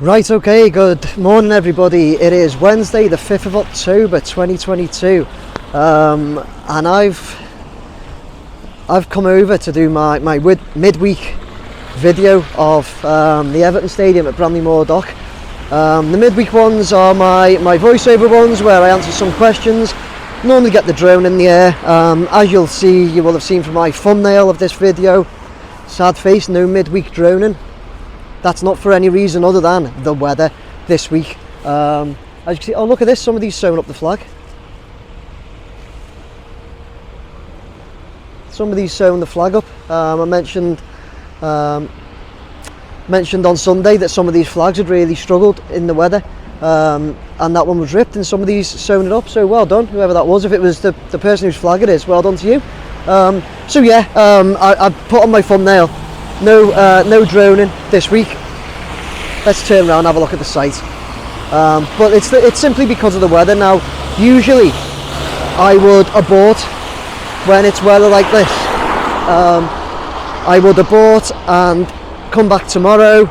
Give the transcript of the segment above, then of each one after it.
Right, okay, good morning everybody. It is Wednesday the 5th of October 2022 and I've come over to do my midweek video of the Everton Stadium at Bramley Moore Dock. The midweek ones are my voiceover ones where I answer some questions, normally get the drone in the air. As you will have seen from my thumbnail of this video, sad face, no midweek droning. That's not for any reason other than the weather this week. As you can see, oh look at this, some of these sewing up the flag. Some of these sewing the flag up. I mentioned on Sunday that some of these flags had really struggled in the weather, and that one was ripped and some of these sewing it up, so well done, whoever that was. If it was the person whose flag it is, well done to you. So yeah, I put on my thumbnail, no droning this week. Let's turn around and have a look at the site. But it's simply because of the weather. Now, usually I would abort when it's weather like this. I would abort and come back tomorrow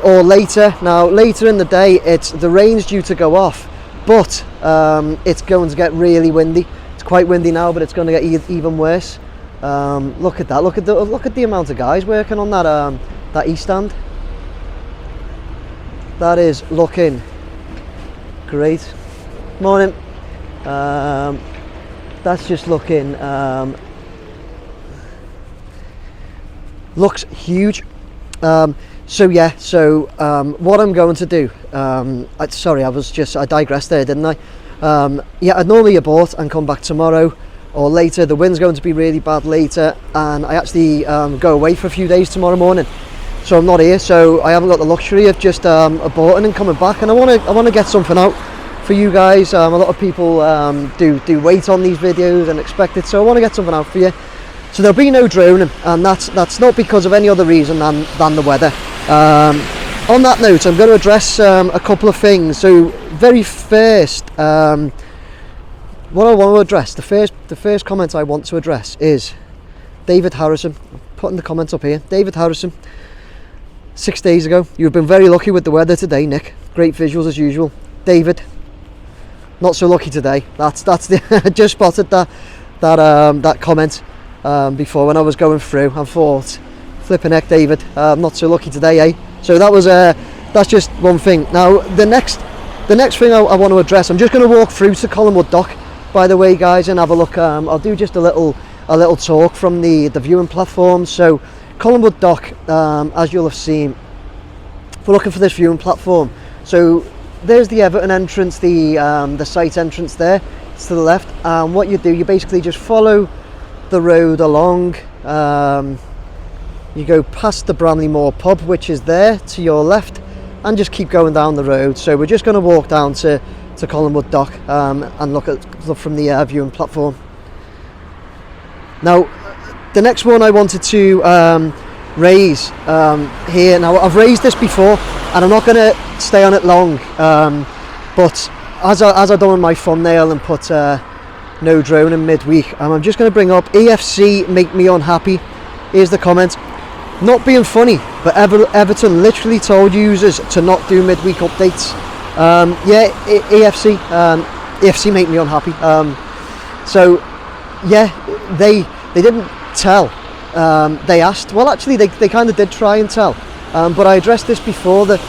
or later. Now, later in the day, the rain's due to go off, but it's going to get really windy. It's quite windy now, but it's going to get even worse. Look at that! Look at the amount of guys working on that east stand. That is looking great. Morning. That's just looking looks huge. So yeah. So what I'm going to do? Sorry, I digressed there, didn't I? Yeah, I'd normally abort and come back tomorrow or later. The wind's going to be really bad later, and I actually go away for a few days tomorrow morning, so I'm not here, so I haven't got the luxury of just aborting and coming back. And I want to get something out for you guys. A lot of people do wait on these videos and expect it, so I want to get something out for you. So there'll be no droning, and that's not because of any other reason than the weather. On that note, I'm going to address a couple of things. So very first, what I want to address, the first comment I want to address is David Harrison. I'm putting the comments up here. David Harrison, 6 days ago. You've been very lucky with the weather today, Nick. Great visuals as usual. David, not so lucky today. That's I just spotted that comment before when I was going through and thought, flipping heck, David, not so lucky today, eh? So that's just one thing. Now the next thing I want to address, I'm just going to walk through to Collingwood Dock, by the way, guys, and have a look. I'll do just a little talk from the viewing platform. So Collingwood Dock, as you'll have seen, if we're looking for this viewing platform, so there's the Everton entrance, the site entrance there. It's to the left, and what you do, you basically just follow the road along. You go past the Bramley Moore pub, which is there to your left, and just keep going down the road. So we're just going to walk down to Collingwood Dock and look from the viewing platform. Now, the next one I wanted to raise here. Now, I've raised this before, and I'm not going to stay on it long. But as I done on my thumbnail and put no drone in midweek, I'm just going to bring up EFC make me unhappy. Here's the comment. Not being funny, but Everton literally told users to not do midweek updates. Yeah, EFC make me unhappy. So yeah, they didn't tell. They asked. Well, actually, they kind of did try and tell. But I addressed this before. The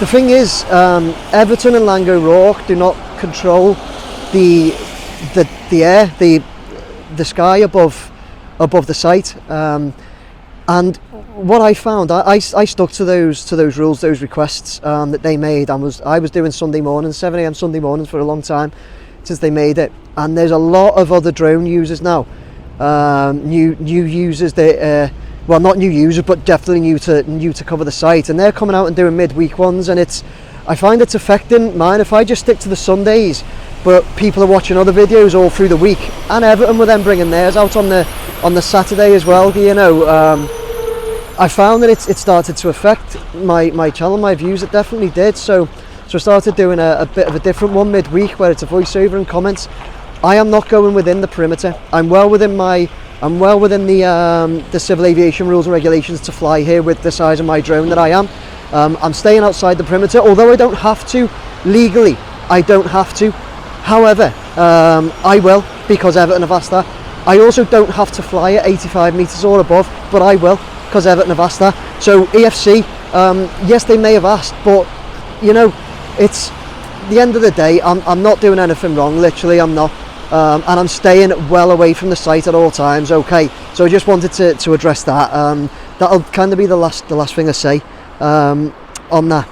thing is, Everton and Lango Rourke do not control the air, the sky above the site. And what I found, I stuck to those rules, those requests that they made, and I was doing Sunday mornings, 7 a.m. Sunday mornings for a long time since they made it. And there's a lot of other drone users now, new users that well, not new users, but definitely new to cover the site, and they're coming out and doing midweek ones, and I find it's affecting mine. If I just stick to the Sundays, but people are watching other videos all through the week, and Everton were then bringing theirs out on the Saturday as well, you know. I found that it started to affect my channel, my views. It definitely did. So I started doing a bit of a different one midweek, where it's a voiceover and comments. I am not going within the perimeter. I'm well within the civil aviation rules and regulations to fly here with the size of my drone that I am. I'm staying outside the perimeter, although I don't have to legally. I don't have to. However, I will, because Everton have asked that. I also don't have to fly at 85 metres or above, but I will, because Everton have asked that. So EFC, yes, they may have asked, but you know, it's the end of the day. I'm not doing anything wrong. Literally, I'm not, and I'm staying well away from the site at all times. Okay, so I just wanted to address that. That'll kind of be the last thing I say on that.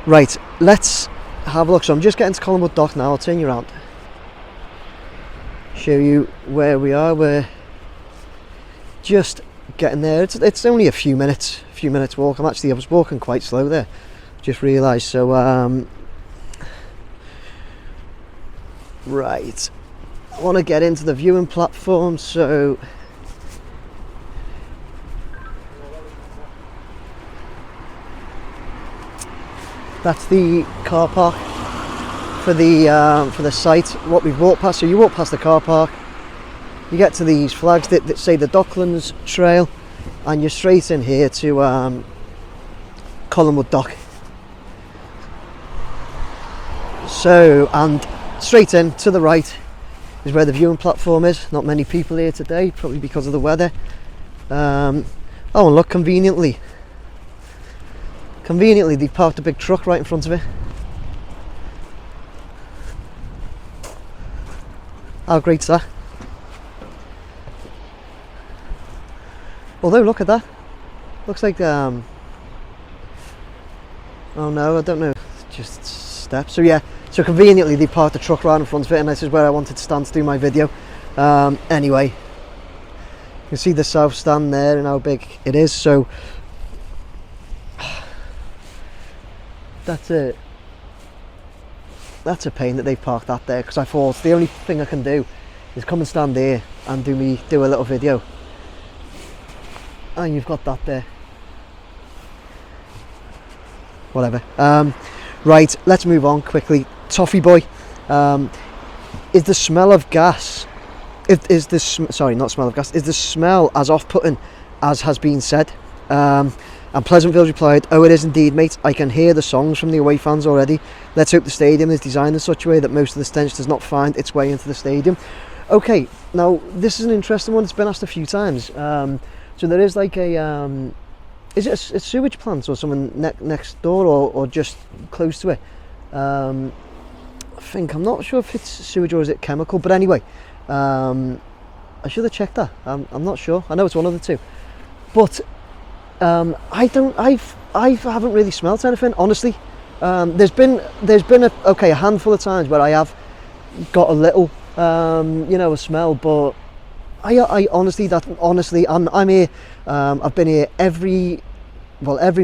Right, let's have a look. So I'm just getting to Collingwood Dock now. I'll turn you around, show you where we are. We're just getting there. It's only a few minutes walk. I was walking quite slow there, just realised. So right, I want to get into the viewing platform, so that's the car park for the site. What we've walked past. So you walk past the car park, you get to these flags that say the Docklands Trail, and you're straight in here to Collingwood Dock. So, and straight in to the right is where the viewing platform is. Not many people here today, probably because of the weather. Oh, and look, conveniently they parked a big truck right in front of it. How great's that? Although, look at that. Looks like oh no, I don't know, just steps. So yeah, so conveniently they parked the truck right in front of it, and this is where I wanted to stand to do my video. Anyway, you can see the south stand there and how big it is. So that's a pain that they've parked that there, because I thought the only thing I can do is come and stand there and do a little video, and you've got that there. Whatever. Right, let's move on quickly. Toffee Boy, is the smell of gas? Is the smell as off-putting as has been said? And Pleasantville replied, "Oh, it is indeed, mate. I can hear the songs from the away fans already. Let's hope the stadium is designed in such a way that most of the stench does not find its way into the stadium." Okay, now this is an interesting one. It's been asked a few times. So there is like a is it a sewage plant or something next door, or just close to it? I'm not sure if it's sewage or is it chemical, but anyway, I should have checked that. I'm not sure. I know it's one of the two, but I haven't really smelt anything, honestly. There's been a handful of times where I have got a little a smell, but I honestly, I'm here. I've been here every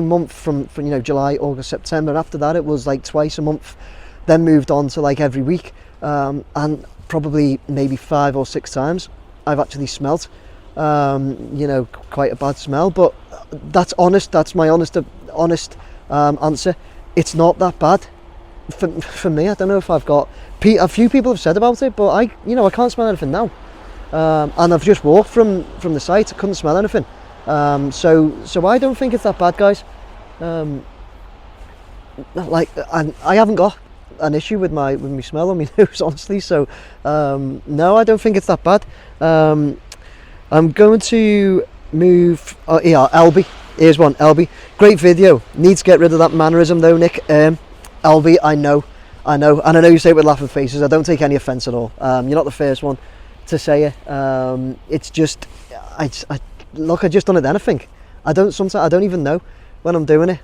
month from July, August, September, and after that it was like twice a month, then moved on to like every week, and probably maybe 5 or 6 times I've actually smelt quite a bad smell. But that's honest. That's my honest answer. It's not that bad for me. I don't know if I've got a few people have said about it, but I can't smell anything now. And I've just walked from the site. I couldn't smell anything. So I don't think it's that bad, guys. I haven't got an issue with my smell on my nose, honestly. So no, I don't think it's that bad. I'm going to move. LB. Here's one. LB. Great video. Need to get rid of that mannerism though, Nick. LB. I know, and I know you say it with laughing faces. I don't take any offence at all. You're not the first one to say it. It's just, I just done it then. I don't even know when I'm doing it.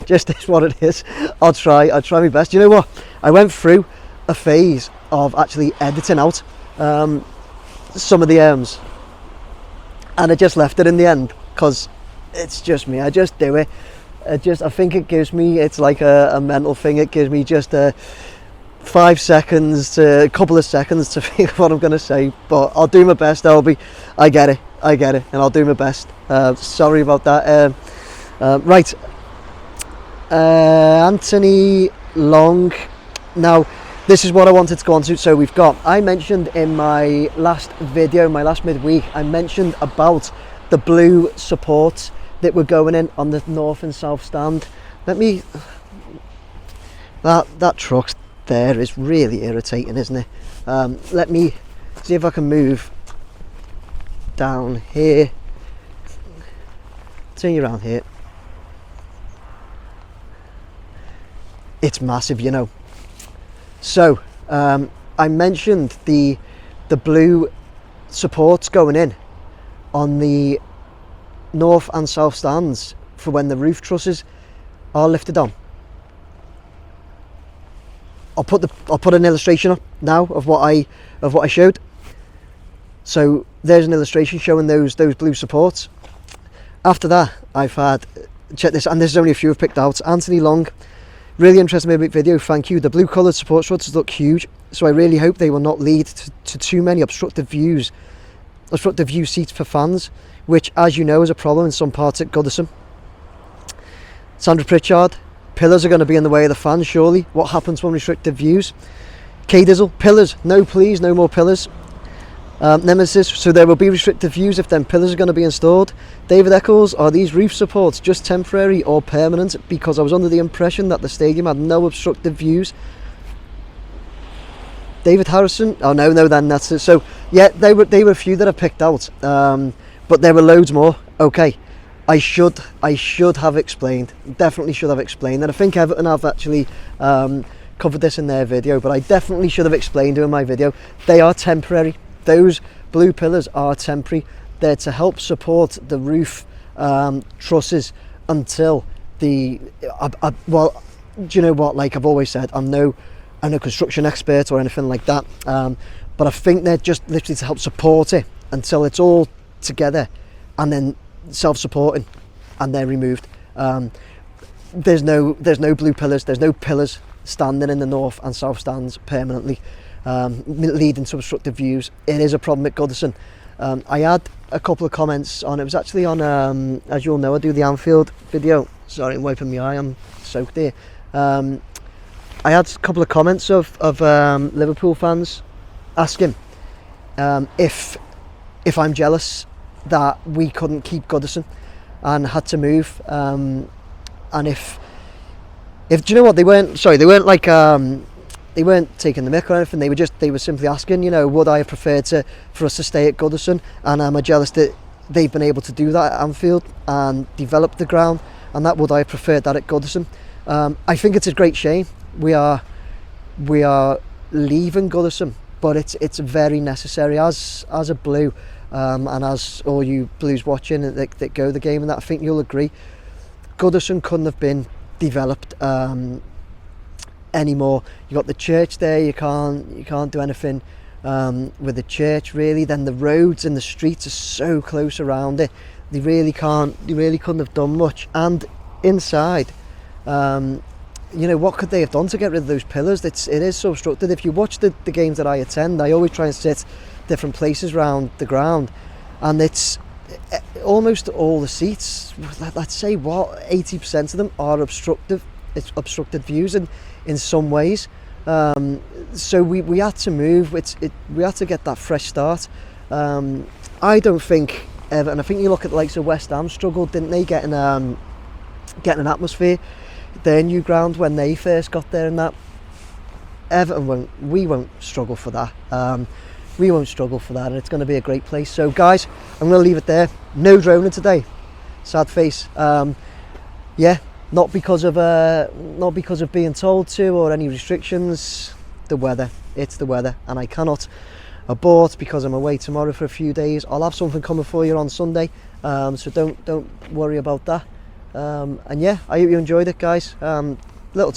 Just is what it is. I'll try my best. You know what? I went through a phase of actually editing out some of the and I just left it in the end because it's just me. I just do it. I think it gives me, it's like a mental thing. It gives me just 5 seconds to a couple of seconds to think what I'm going to say, but I'll do my best. I get it, and I'll do my best. Sorry about that. Right, Anthony Long. Now, this is what I wanted to go on to. So I mentioned in my last video, my last midweek, I mentioned about the blue supports that were going in on the north and south stand. Let me, that truck there is really irritating, isn't it? Let me see if I can move down here, turn you around here. It's massive, you know. So I mentioned the blue supports going in on the north and south stands for when the roof trusses are lifted on. I'll put an illustration up now of what I showed. So there's an illustration showing those blue supports. After that, I've had, check this, and there's only a few I've picked out. Anthony Long, really interesting midweek video, thank you. The blue coloured support struts look huge, so I really hope they will not lead to too many obstructive view seats for fans, which, as you know, is a problem in some parts at Goodison. Sandra Pritchard, pillars are going to be in the way of the fans, surely. What happens when restricted views? K Dizzle, pillars, no please, no more pillars. Nemesis, so there will be restricted views if then pillars are going to be installed. David Eccles, are these roof supports just temporary or permanent? Because I was under the impression that the stadium had no obstructive views. David Harrison, oh no, then that's it. So yeah, they were a few that I picked out, but there were loads more. Okay, I should have explained, definitely should have explained, and I think Everton have actually covered this in their video, but I definitely should have explained it in my video. They are temporary. Those blue pillars are temporary. They're to help support the roof trusses until the well, do you know what, like I've always said, I'm no construction expert or anything like that, but I think they're just literally to help support it until it's all together and then self-supporting, and they're removed. There's no blue pillars, there's no pillars standing in the north and south stands permanently, leading to obstructive views. It is a problem at Goodison. I had a couple of comments on it. Was actually on, as you'll know, I do the Anfield video. Sorry, I'm wiping my eye, I'm soaked here. I had a couple of comments of Liverpool fans asking if I'm jealous that we couldn't keep Goodison and had to move, and if do you know what, they weren't like they weren't taking the mick or anything. They were simply asking, you know, would I have preferred for us to stay at Goodison, and am I jealous that they've been able to do that at Anfield and develop the ground, and that would I have preferred that at Goodison. I think it's a great shame we are leaving Goodison, but it's very necessary as a blue, and as all you blues watching that go the game, and that I think you'll agree, Goodison couldn't have been developed anymore. You got the church there, you can't do anything with the church really. Then the roads and the streets are so close around it, they really couldn't have done much. And inside, you know, what could they have done to get rid of those pillars? It is so obstructed. If you watch the games that I attend, I always try and sit different places around the ground, and it's almost all the seats, let's say 80% of them are obstructive. It's obstructed views in some ways. So we had to move. We had to get that fresh start. I don't think Everton, I think you look at the likes of West Ham struggled, didn't they, getting an atmosphere, their new ground when they first got there, and that. Everton won't struggle for that. We won't struggle for that, and it's going to be a great place. So guys, I'm going to leave it there. No droning today, sad face. Yeah, not because of being told to or any restrictions. The weather, it's the weather, and I cannot abort because I'm away tomorrow for a few days. I'll have something coming for you on Sunday, so don't worry about that. And yeah, I hope you enjoyed it, guys. Little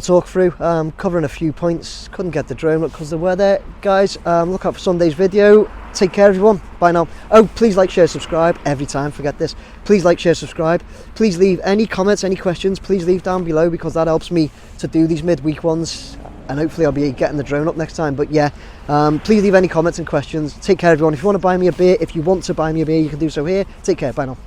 talk through, covering a few points. Couldn't get the drone up because of the weather, guys. Look out for Sunday's video. Take care, everyone. Bye now. Oh, please like, share, subscribe. Every time, forget this. Please like, share, subscribe. Please leave any comments, any questions. Please leave down below, because that helps me to do these midweek ones, and hopefully I'll be getting the drone up next time. But yeah, please leave any comments and questions. Take care, everyone. If you want to buy me a beer, you can do so here. Take care. Bye now.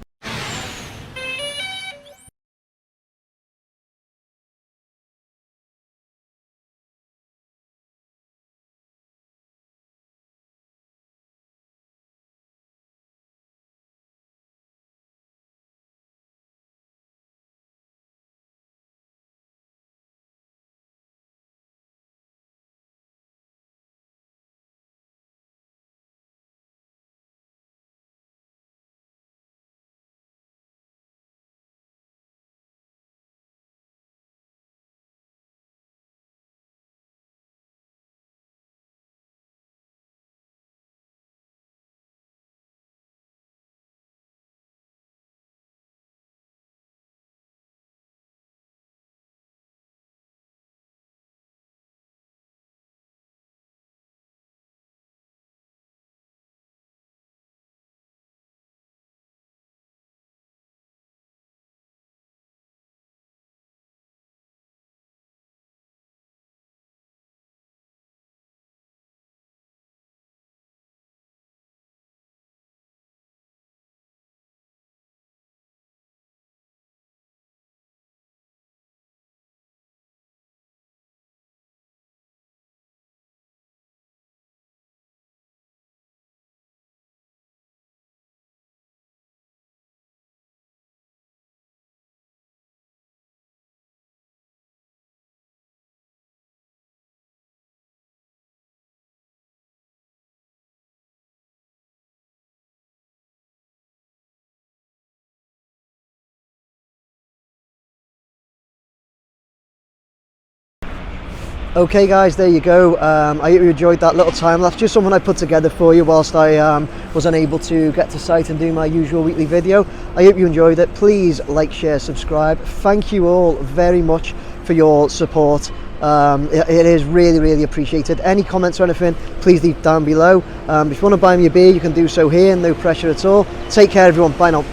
Okay guys, there you go. I hope you enjoyed that little time lapse, just something I put together for you whilst I was unable to get to site and do my usual weekly video. I hope you enjoyed it. Please like, share, subscribe. Thank you all very much for your support. It is really appreciated. Any comments or anything, please leave down below. If you want to buy me a beer, you can do so here, no pressure at all. Take care everyone, bye now.